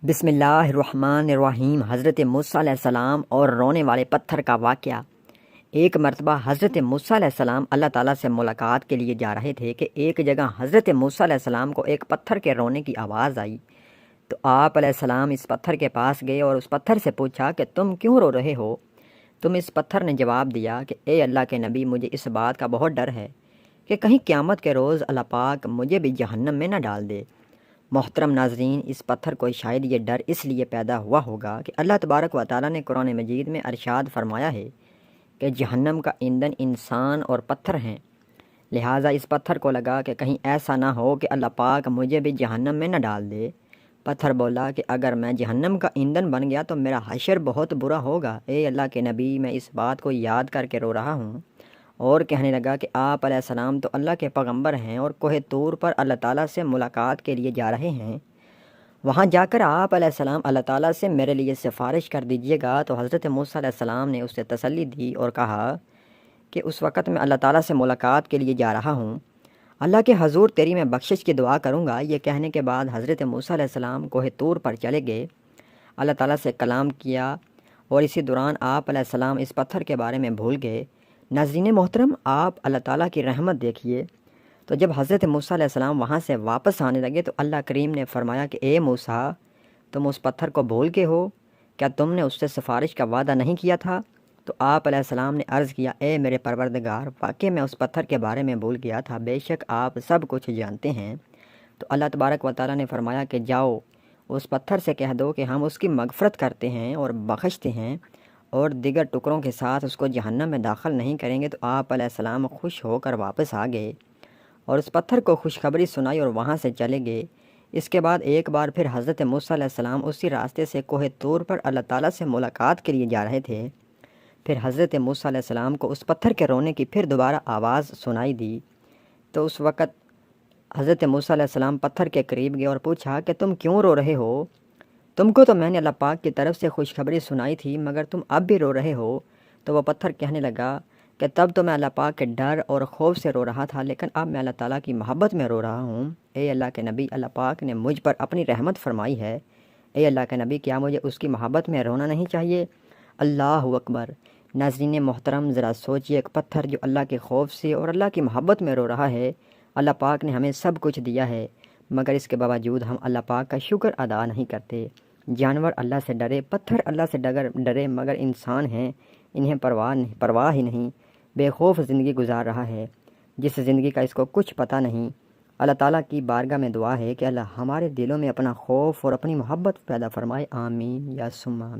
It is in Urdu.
بسم اللہ الرحمن الرحیم۔ حضرت موسیٰ علیہ السلام اور رونے والے پتھر کا واقعہ۔ ایک مرتبہ حضرت موسیٰ علیہ السلام اللہ تعالیٰ سے ملاقات کے لیے جا رہے تھے کہ ایک جگہ حضرت موسیٰ علیہ السلام کو ایک پتھر کے رونے کی آواز آئی، تو آپ علیہ السلام اس پتھر کے پاس گئے اور اس پتھر سے پوچھا کہ تم کیوں رو رہے ہو؟ اس پتھر نے جواب دیا کہ اے اللہ کے نبی، مجھے اس بات کا بہت ڈر ہے کہ کہیں قیامت کے روز اللہ پاک مجھے بھی جہنم میں نہ ڈال دے۔ محترم ناظرین، اس پتھر کو شاید یہ ڈر اس لیے پیدا ہوا ہوگا کہ اللہ تبارک و تعالیٰ نے قرآن مجید میں ارشاد فرمایا ہے کہ جہنم کا ایندھن انسان اور پتھر ہیں، لہٰذا اس پتھر کو لگا کہ کہیں ایسا نہ ہو کہ اللہ پاک مجھے بھی جہنم میں نہ ڈال دے۔ پتھر بولا کہ اگر میں جہنم کا ایندھن بن گیا تو میرا حشر بہت برا ہوگا۔ اے اللہ کے نبی، میں اس بات کو یاد کر کے رو رہا ہوں۔ اور کہنے لگا کہ آپ علیہ السلام تو اللہ کے پیغمبر ہیں اور کوہ طور پر اللہ تعالیٰ سے ملاقات کے لیے جا رہے ہیں، وہاں جا کر آپ علیہ السلام اللہ تعالیٰ سے میرے لیے سفارش کر دیجیے گا۔ تو حضرت موسیٰ علیہ السلام نے اسے تسلی دی اور کہا کہ اس وقت میں اللہ تعالیٰ سے ملاقات کے لیے جا رہا ہوں، اللہ کے حضور تیری میں بخشش کی دعا کروں گا۔ یہ کہنے کے بعد حضرت موسیٰ علیہ السلام کوہ طور پر چلے گئے، اللہ تعالیٰ سے کلام کیا، اور اسی دوران آپ علیہ السلام اس پتھر کے بارے میں بھول گئے۔ ناظرین محترم، آپ اللہ تعالیٰ کی رحمت دیکھیے، تو جب حضرت موسیٰ علیہ السلام وہاں سے واپس آنے لگے تو اللہ کریم نے فرمایا کہ اے موسیٰ، تم اس پتھر کو بھول گئے ہو؟ کیا تم نے اس سے سفارش کا وعدہ نہیں کیا تھا؟ تو آپ علیہ السلام نے عرض کیا، اے میرے پروردگار، واقعی میں اس پتھر کے بارے میں بھول گیا تھا، بے شک آپ سب کچھ جانتے ہیں۔ تو اللہ تبارک و تعالیٰ نے فرمایا کہ جاؤ، اس پتھر سے کہہ دو کہ ہم اس کی مغفرت کرتے ہیں اور بخشتے ہیں، اور دیگر ٹکڑوں کے ساتھ اس کو جہنم میں داخل نہیں کریں گے۔ تو آپ علیہ السلام خوش ہو کر واپس آ گئے اور اس پتھر کو خوشخبری سنائی اور وہاں سے چلے گئے۔ اس کے بعد ایک بار پھر حضرت موسیٰ علیہ السلام اسی راستے سے کوہ طور پر اللہ تعالیٰ سے ملاقات کے لیے جا رہے تھے۔ پھر حضرت موسیٰ علیہ السلام کو اس پتھر کے رونے کی پھر دوبارہ آواز سنائی دی، تو اس وقت حضرت موسیٰ علیہ السلام پتھر کے قریب گئے اور پوچھا کہ تم کیوں رو رہے ہو؟ تم کو تو میں نے اللہ پاک کی طرف سے خوشخبری سنائی تھی، مگر تم اب بھی رو رہے ہو؟ تو وہ پتھر کہنے لگا کہ تب تو میں اللہ پاک کے ڈر اور خوف سے رو رہا تھا، لیکن اب میں اللہ تعالیٰ کی محبت میں رو رہا ہوں۔ اے اللہ کے نبی، اللہ پاک نے مجھ پر اپنی رحمت فرمائی ہے، اے اللہ کے نبی، کیا مجھے اس کی محبت میں رونا نہیں چاہیے؟ اللہ اکبر۔ ناظرین محترم، ذرا سوچئے، ایک پتھر جو اللہ کے خوف سے اور اللہ کی محبت میں رو رہا ہے۔ اللہ پاک نے ہمیں سب کچھ دیا ہے، مگر اس کے باوجود ہم اللہ پاک کا شکر ادا نہیں کرتے۔ جانور اللہ سے ڈرے، پتھر اللہ سے ڈرے، مگر انسان ہیں، انہیں پرواہ ہی نہیں، بے خوف زندگی گزار رہا ہے، جس زندگی کا اس کو کچھ پتہ نہیں۔ اللہ تعالیٰ کی بارگاہ میں دعا ہے کہ اللہ ہمارے دلوں میں اپنا خوف اور اپنی محبت پیدا فرمائے، آمین یا ثم آمین۔